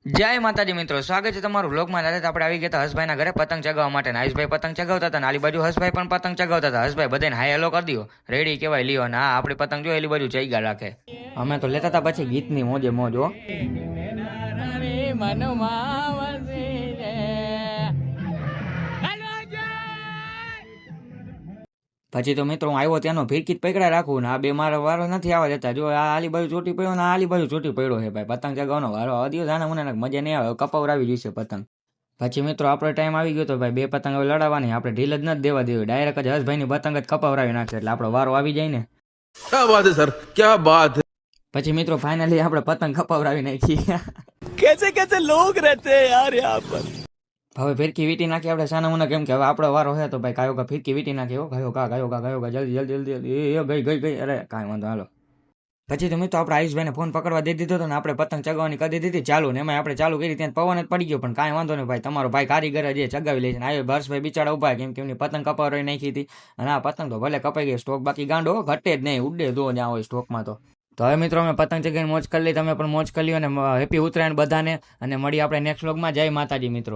જય માતાજી મિત્રો, સ્વાગત છે તમારું વ્લોગમાં. આજે આપણે આવી ગયા હતા હસભાઈના ઘરે પતંગ ચગાવવા માટે. આયુષભાઈ પતંગ ચગાવતા હતા અને આલી બાજુ હસભાઈ પણ પતંગ ચગાવતા હતા. હસભાઈ બધાને હાય હેલો કરી દો, રેડી કહેવાય લ્યો. અને આ આપણી પતંગ જો એલી બાજુ ચૈગા રાખે. અમે તો લેતા હતા પછી ગીતની મોજે મોજ હો. પછી તો મિત્રો હું આવ્યો ત્યાંનો ફિરકી પકડા રાખું ને આ બે મારો વારો નથી આવવા દેતા. જો આ આલી બાજુ ચોટી પડ્યો ને આ આલી બાજુ ચોટી પડ્યો છે ભાઈ. પતંગ ચગાવવાનો વારો આવ્યો જાણે મને મજા નહીં આવે, કપાવરાવી જોઈશે પતંગ. પછી મિત્રો આપણો ટાઈમ આવી ગયો તો ભાઈ બે પતંગ હવે લડાવવાની, આપણે ઢીલ જ નથી દેવા દેવી, ડાયરેક્ટ જ હસભાઈની પતંગ જ કપાવરાવી નાખે એટલે આપણો વારો આવી જાય ને. क्या बात है सर, क्या बात है। પછી મિત્રો ફાઇનલી આપણે પતંગ કપાવરાવી નાખી. कैसे कैसे लोग रहते हैं यार यहाँ पर। હવે ફિરકી વીટી નાખી આપણે સાના મુના, કેમ કે હવે આપણો વારો છે તો ભાઈ કાયો કા ફિરકી વીટી નાખી. હો ગયો કા જલ્દી જલ્દી જલ્દી જલ્દી. એ ગઈ અરે કાંઈ વાંધો હાલો. પછી તો મિત્રો આપણે આયુષભાઈને ફોન પકડવા દઈ દીધો હતો ને આપણે પતંગ ચગાવવાની કરી દીધી ચાલુ, ને એમાં આપણે ચાલુ કરી ત્યાં પવન જ પડી ગયો. પણ કાંઈ વાંધો નહીં ભાઈ, તમારો ભાઈ કારીગર જે ચગાવી લે છે ને. આયો હર્ષભાઈ બિચારા ઉભા, કેમ કે એમની પતંગ કપાવરાવી નાખી હતી. અને આ પતંગ તો ભલે કપાઈ ગઈ, સ્ટોક બાકી ગાંડો ઘટે જ નહીં, ઉડે દો જ્યાં હોય સ્ટોકમાં. તો હવે મિત્રો અમે પતંગ ચગાવીને મોજ કરી લઈ, તમે પણ મોજ કરી લ્યો અને હેપી ઉત્તરાયણ બધાને. અને મળી આપણે નેક્સ્ટ વ્લોગમાં. જય માતાજી મિત્રો.